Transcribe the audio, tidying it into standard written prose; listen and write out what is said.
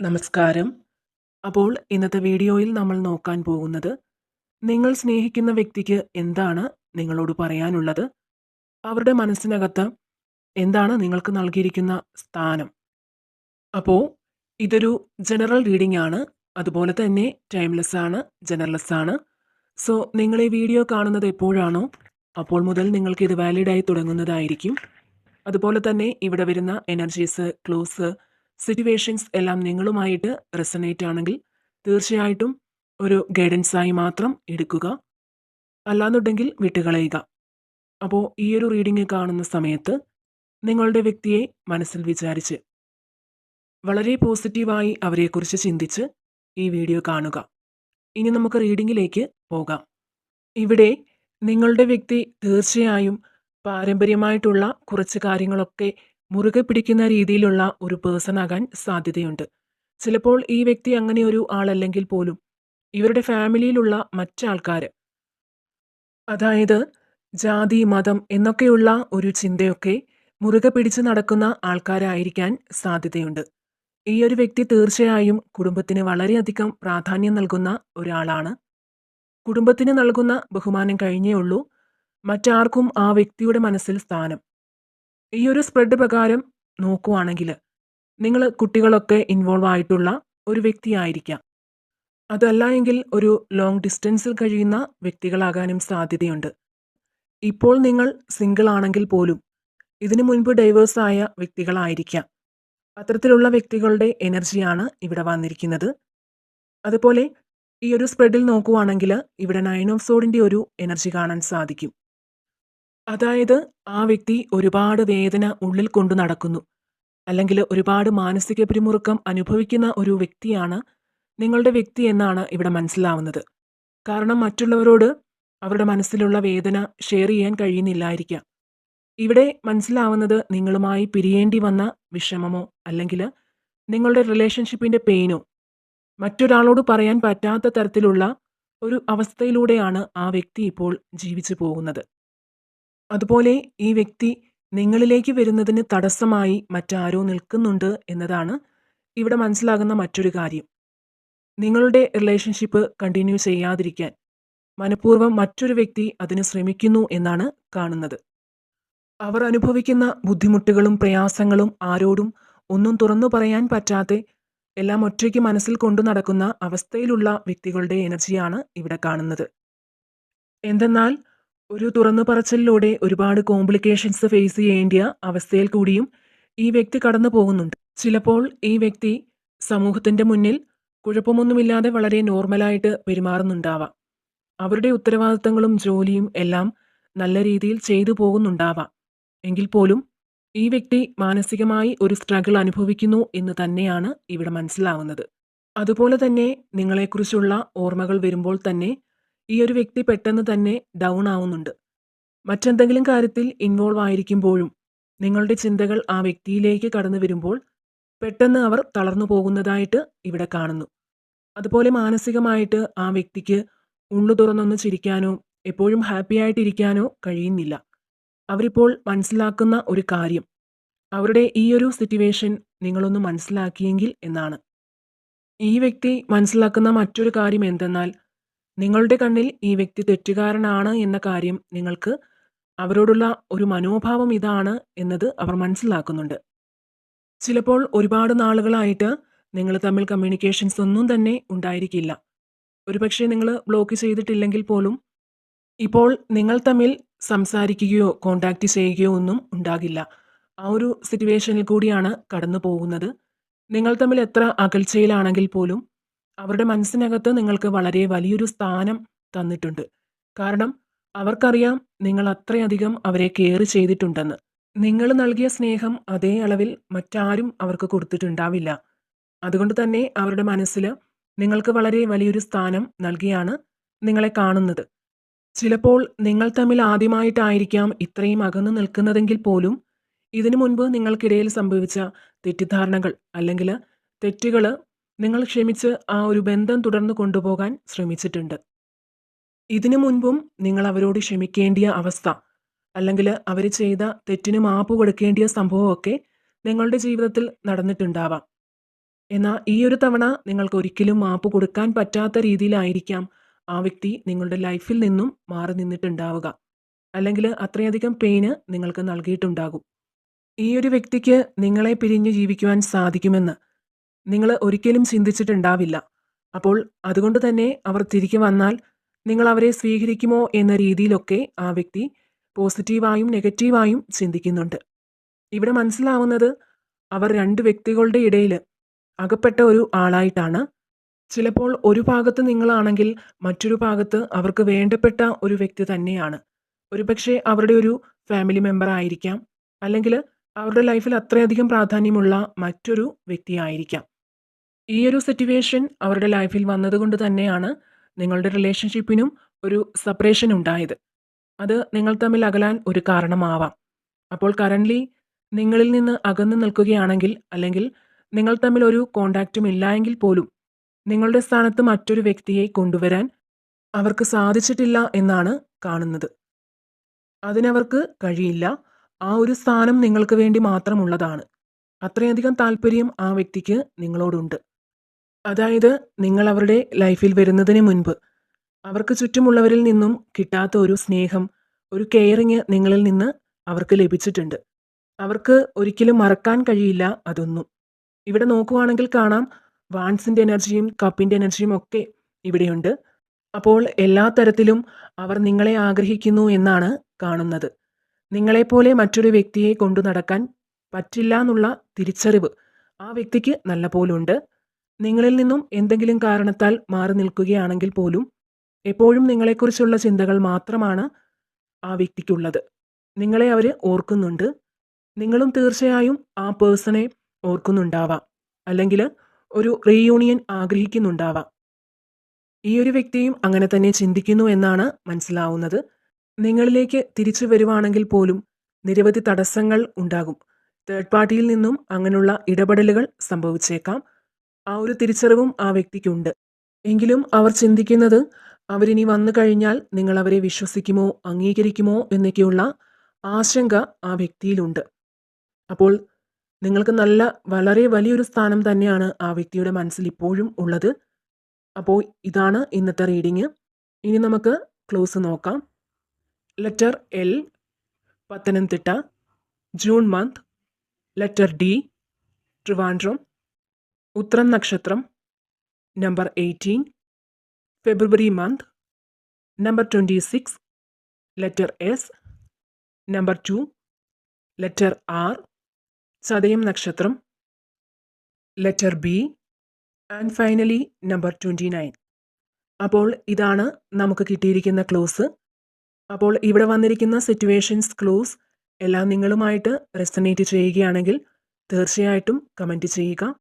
നമസ്കാരം. അപ്പോൾ ഇന്നത്തെ വീഡിയോയിൽ നമ്മൾ നോക്കാൻ പോകുന്നത്, നിങ്ങൾ സ്നേഹിക്കുന്ന വ്യക്തിക്ക് എന്താണ് നിങ്ങളോട് പറയാനുള്ളത്? അവരുടെ മനസ്സിനകത്ത് എന്താണ് നിങ്ങൾക്ക് നൽകിയിരിക്കുന്ന സ്ഥാനം? അപ്പോൾ ഇതൊരു ജനറൽ റീഡിംഗ് ആണ്. അതുപോലെ തന്നെ ടൈംലെസ് ആണ്, ജനറൽലെസ് ആണ്. സോ നിങ്ങൾ ഈ വീഡിയോ കാണുന്നത് എപ്പോഴാണോ അപ്പോൾ മുതൽ നിങ്ങൾക്ക് ഇത് വാലിഡായി തുടങ്ങുന്നതായിരിക്കും. അതുപോലെ തന്നെ ഇവിടെ വരുന്ന എനർജീസ്, ക്ലൂസ്, സിറ്റുവേഷൻസ് എല്ലാം നിങ്ങളുമായിട്ട് റെസനേറ്റ് ആണെങ്കിൽ തീർച്ചയായിട്ടും ഒരു ഗൈഡൻസായി മാത്രം എടുക്കുക. അല്ലാന്നുണ്ടെങ്കിൽ വിട്ടുകളയുക. അപ്പോൾ ഈ ഒരു റീഡിംഗ് കാണുന്ന സമയത്ത് നിങ്ങളുടെ വ്യക്തിയെ മനസ്സിൽ വിചാരിച്ച് വളരെ പോസിറ്റീവായി അവരെക്കുറിച്ച് ചിന്തിച്ച് ഈ വീഡിയോ കാണുക. ഇനി നമുക്ക് റീഡിങ്ങിലേക്ക് പോകാം. ഇവിടെ നിങ്ങളുടെ വ്യക്തി തീർച്ചയായും പാരമ്പര്യമായിട്ടുള്ള കുറച്ച് കാര്യങ്ങളൊക്കെ മുറുകെ പിടിക്കുന്ന രീതിയിലുള്ള ഒരു പേഴ്സൺ ആകാൻ സാധ്യതയുണ്ട്. ചിലപ്പോൾ ഈ വ്യക്തി അങ്ങനെ ഒരു ആളല്ലെങ്കിൽ പോലും ഇവരുടെ ഫാമിലിയിലുള്ള മറ്റാൾക്കാർ, അതായത് ജാതി, മതം എന്നൊക്കെയുള്ള ഒരു ചിന്തയൊക്കെ മുറുകെ പിടിച്ച് നടക്കുന്ന ആൾക്കാരായിരിക്കാൻ സാധ്യതയുണ്ട്. ഈ ഒരു വ്യക്തി തീർച്ചയായും കുടുംബത്തിന് വളരെയധികം പ്രാധാന്യം നൽകുന്ന ഒരാളാണ്. കുടുംബത്തിന് നൽകുന്ന ബഹുമാനം കഴിഞ്ഞേ ഉള്ളൂ മറ്റാർക്കും ആ വ്യക്തിയുടെ മനസ്സിൽ സ്ഥാനം. ഈ ഒരു സ്പ്രെഡ് പ്രകാരം നോക്കുവാണെങ്കിൽ നിങ്ങൾ കുട്ടികളൊക്കെ ഇൻവോൾവ് ആയിട്ടുള്ള ഒരു വ്യക്തിയായിരിക്കാം. അതല്ല എങ്കിൽ ഒരു ലോങ് ഡിസ്റ്റൻസിൽ കഴിയുന്ന വ്യക്തികളാകാനും സാധ്യതയുണ്ട്. ഇപ്പോൾ നിങ്ങൾ സിംഗിൾ ആണെങ്കിൽ പോലും ഇതിനു മുൻപ് ഡൈവേഴ്സായ വ്യക്തികളായിരിക്കാം. അത്തരത്തിലുള്ള വ്യക്തികളുടെ എനർജിയാണ് ഇവിടെ വന്നിരിക്കുന്നത്. അതുപോലെ ഈ ഒരു സ്പ്രെഡിൽ നോക്കുവാണെങ്കിൽ ഇവിടെ 9 ഓഫ് സോഡിൻ്റെ ഒരു എനർജി കാണാൻ സാധിക്കും. അതായത് ആ വ്യക്തി ഒരുപാട് വേദന ഉള്ളിൽ കൊണ്ടു നടക്കുന്നു, അല്ലെങ്കിൽ ഒരുപാട് മാനസിക പിരിമുറുക്കം അനുഭവിക്കുന്ന ഒരു വ്യക്തിയാണ് നിങ്ങളുടെ വ്യക്തി എന്നാണ് ഇവിടെ മനസ്സിലാവുന്നത്. കാരണം മറ്റുള്ളവരോട് അവരുടെ മനസ്സിലുള്ള വേദന ഷെയർ ചെയ്യാൻ കഴിയുന്നില്ലായിരിക്കാം. ഇവിടെ മനസ്സിലാവുന്നത് നിങ്ങളുമായി പിരിയേണ്ടി വന്ന വിഷമമോ അല്ലെങ്കിൽ നിങ്ങളുടെ റിലേഷൻഷിപ്പിൻ്റെ പെയിനോ മറ്റൊരാളോട് പറയാൻ പറ്റാത്ത തരത്തിലുള്ള ഒരു അവസ്ഥയിലൂടെയാണ് ആ വ്യക്തി ഇപ്പോൾ ജീവിച്ചു പോകുന്നത്. അതുപോലെ ഈ വ്യക്തി നിങ്ങളിലേക്ക് വരുന്നതിന് തടസ്സമായി മറ്റാരോ നിൽക്കുന്നുണ്ട് എന്നതാണ് ഇവിടെ മനസ്സിലാകുന്ന മറ്റൊരു കാര്യം. നിങ്ങളുടെ റിലേഷൻഷിപ്പ് കണ്ടിന്യൂ ചെയ്യാതിരിക്കാൻ മനഃപൂർവ്വം മറ്റൊരു വ്യക്തി അതിന് ശ്രമിക്കുന്നു എന്നാണ് കാണുന്നത്. അവർ അനുഭവിക്കുന്ന ബുദ്ധിമുട്ടുകളും പ്രയാസങ്ങളും ആരോടും ഒന്നും തുറന്നു പറയാൻ പറ്റാതെ എല്ലാം ഒറ്റയ്ക്ക് മനസ്സിൽ കൊണ്ടു നടക്കുന്ന അവസ്ഥയിലുള്ള വ്യക്തികളുടെ എനർജിയാണ് ഇവിടെ കാണുന്നത്. എന്തെന്നാൽ ഒരു തുറന്നു പറച്ചിലൂടെ ഒരുപാട് കോംപ്ലിക്കേഷൻസ് ഫേസ് ചെയ്യേണ്ടിയ അവസ്ഥയിൽ കൂടിയും ഈ വ്യക്തി കടന്നു പോകുന്നുണ്ട്. ചിലപ്പോൾ ഈ വ്യക്തി സമൂഹത്തിൻ്റെ മുന്നിൽ കുഴപ്പമൊന്നുമില്ലാതെ വളരെ നോർമലായിട്ട് പെരുമാറുന്നുണ്ടാവാം. അവരുടെ ഉത്തരവാദിത്തങ്ങളും ജോലിയും എല്ലാം നല്ല രീതിയിൽ ചെയ്തു പോകുന്നുണ്ടാവാം. എങ്കിൽ പോലും ഈ വ്യക്തി മാനസികമായി ഒരു സ്ട്രഗിൾ അനുഭവിക്കുന്നു എന്ന് തന്നെയാണ് ഇവിടെ മനസ്സിലാവുന്നത്. അതുപോലെ തന്നെ നിങ്ങളെക്കുറിച്ചുള്ള ഓർമ്മകൾ വരുമ്പോൾ തന്നെ ഈ ഒരു വ്യക്തി പെട്ടെന്ന് തന്നെ ഡൗൺ ആവുന്നുണ്ട്. മറ്റെന്തെങ്കിലും കാര്യത്തിൽ ഇൻവോൾവ് ആയിരിക്കുമ്പോഴും നിങ്ങളുടെ ചിന്തകൾ ആ വ്യക്തിയിലേക്ക് കടന്നു വരുമ്പോൾ പെട്ടെന്ന് അവർ തളർന്നു പോകുന്നതായിട്ട് ഇവിടെ കാണുന്നു. അതുപോലെ മാനസികമായിട്ട് ആ വ്യക്തിക്ക് ഉള്ളു തുറന്നൊന്ന് ചിരിക്കാനോ എപ്പോഴും ഹാപ്പി ആയിട്ടിരിക്കാനോ കഴിയുന്നില്ല. അവരിപ്പോൾ മനസ്സിലാക്കുന്ന ഒരു കാര്യം, അവരുടെ ഈ ഒരു സിറ്റുവേഷൻ നിങ്ങളൊന്ന് മനസ്സിലാക്കിയെങ്കിൽ എന്നാണ്. ഈ വ്യക്തി മനസ്സിലാക്കുന്ന മറ്റൊരു കാര്യം എന്തെന്നാൽ നിങ്ങളുടെ കണ്ണിൽ ഈ വ്യക്തി തെറ്റുകാരനാണ് എന്ന കാര്യം നിങ്ങൾക്ക് അവരോടുള്ള ഒരു മനോഭാവം ഇതാണ് എന്നത് അവർ മനസ്സിലാക്കുന്നുണ്ട്. ചിലപ്പോൾ ഒരുപാട് നാളുകളായിട്ട് നിങ്ങൾ തമ്മിൽ കമ്മ്യൂണിക്കേഷൻസ് ഒന്നും തന്നെ ഉണ്ടായിരിക്കില്ല. ഒരുപക്ഷെ നിങ്ങൾ ബ്ലോക്ക് ചെയ്തിട്ടില്ലെങ്കിൽ പോലും ഇപ്പോൾ നിങ്ങൾ തമ്മിൽ സംസാരിക്കുകയോ കോണ്ടാക്റ്റ് ചെയ്യുകയോ ഒന്നും ഉണ്ടാകില്ല. ആ ഒരു സിറ്റുവേഷനിൽ കൂടിയാണ് കടന്നു പോകുന്നത്. നിങ്ങൾ തമ്മിൽ എത്ര അകൽച്ചയിലാണെങ്കിൽ പോലും അവരുടെ മനസ്സിനകത്ത് നിങ്ങൾക്ക് വളരെ വലിയൊരു സ്ഥാനം തന്നിട്ടുണ്ട്. കാരണം അവർക്കറിയാം നിങ്ങൾ അത്രയധികം അവരെ കെയർ ചെയ്തിട്ടുണ്ടെന്ന്. നിങ്ങൾ നൽകിയ സ്നേഹം അതേ അളവിൽ മറ്റാരും അവർക്ക് കൊടുത്തിട്ടുണ്ടാവില്ല. അതുകൊണ്ട് തന്നെ അവരുടെ മനസ്സിൽ നിങ്ങൾക്ക് വളരെ വലിയൊരു സ്ഥാനം നൽകിയാണ് നിങ്ങളെ കാണുന്നത്. ചിലപ്പോൾ നിങ്ങൾ തമ്മിൽ ആദ്യമായിട്ടായിരിക്കാം ഇത്രയും അകന്നു നിൽക്കുന്നതെങ്കിൽ പോലും ഇതിനു മുൻപ് നിങ്ങൾക്കിടയിൽ സംഭവിച്ച തെറ്റിദ്ധാരണകൾ അല്ലെങ്കിൽ തെറ്റുകൾ നിങ്ങൾ ക്ഷമിച്ച് ആ ഒരു ബന്ധം തുടർന്ന് കൊണ്ടുപോകാൻ ശ്രമിച്ചിട്ടുണ്ട്. ഇതിനു മുൻപും നിങ്ങൾ അവരോട് ക്ഷമിക്കേണ്ടിയ അവസ്ഥ അല്ലെങ്കിൽ അവർ ചെയ്ത തെറ്റിന് മാപ്പ് കൊടുക്കേണ്ടിയ സംഭവമൊക്കെ നിങ്ങളുടെ ജീവിതത്തിൽ നടന്നിട്ടുണ്ടാവാം. എന്നാൽ ഈ ഒരു തവണ നിങ്ങൾക്ക് ഒരിക്കലും മാപ്പ് കൊടുക്കാൻ പറ്റാത്ത രീതിയിലായിരിക്കാം ആ വ്യക്തി നിങ്ങളുടെ ലൈഫിൽ നിന്നും മാറി നിന്നിട്ടുണ്ടാവുക. അല്ലെങ്കിൽ അത്രയധികം പെയിന് നിങ്ങൾക്ക് നൽകിയിട്ടുണ്ടാകും. ഈ ഒരു വ്യക്തിക്ക് നിങ്ങളെ പിരിഞ്ഞ് ജീവിക്കുവാൻ സാധിക്കുമെന്ന് നിങ്ങൾ ഒരിക്കലും ചിന്തിച്ചിട്ടുണ്ടാവില്ല. അപ്പോൾ അതുകൊണ്ട് തന്നെ അവർ തിരികെ വന്നാൽ നിങ്ങൾ അവരെ സ്വീകരിക്കുമോ എന്ന രീതിയിലൊക്കെ ആ വ്യക്തി പോസിറ്റീവായും നെഗറ്റീവായും ചിന്തിക്കുന്നുണ്ട്. ഇവിടെ മനസ്സിലാവുന്നത് അവർ 2 വ്യക്തികളുടെ ഇടയിൽ അകപ്പെട്ട ഒരു ആളായിട്ടാണ്. ചിലപ്പോൾ ഒരു ഭാഗത്ത് നിങ്ങളാണെങ്കിൽ മറ്റൊരു ഭാഗത്ത് അവർക്ക് വേണ്ടപ്പെട്ട ഒരു വ്യക്തി തന്നെയാണ്. ഒരുപക്ഷെ അവരുടെ ഒരു ഫാമിലി മെമ്പർ ആയിരിക്കാം, അല്ലെങ്കിൽ അവരുടെ ലൈഫിൽ അത്രയധികം പ്രാധാന്യമുള്ള മറ്റൊരു വ്യക്തിയായിരിക്കാം. ഈ ഒരു സിറ്റുവേഷൻ അവരുടെ ലൈഫിൽ വന്നതുകൊണ്ട് തന്നെയാണ് നിങ്ങളുടെ റിലേഷൻഷിപ്പിനും ഒരു സെപ്പറേഷൻ ഉണ്ടായത്. അത് നിങ്ങൾ തമ്മിൽ അകലാൻ ഒരു കാരണമാവാം. അപ്പോൾ കറൻ്റ്ലി നിങ്ങളിൽ നിന്ന് അകന്നു നിൽക്കുകയാണെങ്കിൽ, അല്ലെങ്കിൽ നിങ്ങൾ തമ്മിൽ ഒരു കോണ്ടാക്റ്റും ഇല്ലായെങ്കിൽ പോലും നിങ്ങളുടെ സ്ഥാനത്ത് മറ്റൊരു വ്യക്തിയെ കൊണ്ടുവരാൻ അവർക്ക് സാധിച്ചിട്ടില്ല എന്നാണ് കാണുന്നത്. അതിനവർക്ക് കഴിയില്ല. ആ ഒരു സ്ഥാനം നിങ്ങൾക്ക് വേണ്ടി മാത്രമുള്ളതാണ്. അത്രയധികം താല്പര്യം ആ വ്യക്തിക്ക് നിങ്ങളോടുണ്ട്. അതായത് നിങ്ങൾ അവരുടെ ലൈഫിൽ വരുന്നതിന് മുൻപ് അവർക്ക് ചുറ്റുമുള്ളവരിൽ നിന്നും കിട്ടാത്ത ഒരു സ്നേഹം, ഒരു കെയറിങ് നിങ്ങളിൽ നിന്ന് അവർക്ക് ലഭിച്ചിട്ടുണ്ട്. അവർക്ക് ഒരിക്കലും മറക്കാൻ കഴിയില്ല അതൊന്നും. ഇവിടെ നോക്കുവാണെങ്കിൽ കാണാം, വാൻസിൻ്റെ എനർജിയും കപ്പിൻ്റെ എനർജിയും ഒക്കെ ഇവിടെയുണ്ട്. അപ്പോൾ എല്ലാ തരത്തിലും അവർ നിങ്ങളെ ആഗ്രഹിക്കുന്നു എന്നാണ് കാണുന്നത്. നിങ്ങളെപ്പോലെ മറ്റൊരു വ്യക്തിയെ കൊണ്ടു നടക്കാൻ പറ്റില്ല എന്നുള്ള തിരിച്ചറിവ് ആ വ്യക്തിക്ക് നല്ല പോലുണ്ട്. നിങ്ങളിൽ നിന്നും എന്തെങ്കിലും കാരണത്താൽ മാറി നിൽക്കുകയാണെങ്കിൽ പോലും എപ്പോഴും നിങ്ങളെക്കുറിച്ചുള്ള ചിന്തകൾ മാത്രമാണ് ആ വ്യക്തിക്കുള്ളത്. നിങ്ങളെ അവർ ഓർക്കുന്നുണ്ട്. നിങ്ങളും തീർച്ചയായും ആ പേഴ്സണെ ഓർക്കുന്നുണ്ടാവാം, അല്ലെങ്കിൽ ഒരു റീയൂണിയൻ ആഗ്രഹിക്കുന്നുണ്ടാവാം. ഈ ഒരു വ്യക്തിയും അങ്ങനെ തന്നെ ചിന്തിക്കുന്നു എന്നാണ് മനസ്സിലാവുന്നത്. നിങ്ങളിലേക്ക് തിരിച്ചു വരുവാണെങ്കിൽ പോലും നിരവധി തടസ്സങ്ങൾ ഉണ്ടാകും. തേർഡ് പാർട്ടിയിൽ നിന്നും അങ്ങനെയുള്ള ഇടപെടലുകൾ സംഭവിച്ചേക്കാം. ആ ഒരു തിരിച്ചറിവും ആ വ്യക്തിക്കുണ്ട്. എങ്കിലും അവർ ചിന്തിക്കുന്നത് അവരിനി വന്നു കഴിഞ്ഞാൽ നിങ്ങൾ അവരെ വിശ്വസിക്കുമോ അംഗീകരിക്കുമോ എന്നൊക്കെയുള്ള ആശങ്ക ആ വ്യക്തിയിലുണ്ട്. അപ്പോൾ നിങ്ങൾക്ക് വളരെ വലിയൊരു സ്ഥാനം തന്നെയാണ് ആ വ്യക്തിയുടെ മനസ്സിൽ ഇപ്പോഴും ഉള്ളത്. അപ്പോൾ ഇതാണ് ഇന്നത്തെ റീഡിങ്. ഇനി നമുക്ക് ക്ലോസ് നോക്കാം. Letter L Pathanamthitta, June month. Letter D Trivandrum, Uthram നക്ഷത്രം, number 18, February month, number 26. Letter S, number 2. Letter R, Chathayam നക്ഷത്രം, letter B and finally number 29. അപ്പോൾ ഇതാണ് നമുക്ക് കിട്ടിയിരിക്കുന്ന ക്ലോസ്. അപ്പോൾ ഇവിടെ വന്നിരിക്കുന്ന സിറ്റുവേഷൻസ് ക്ലോസ് എല്ലാം നിങ്ങളുമായിട്ട് റെസനേറ്റ് ചെയ്യുകയാണെങ്കിൽ തീർച്ചയായിട്ടും കമൻറ്റ് ചെയ്യുക.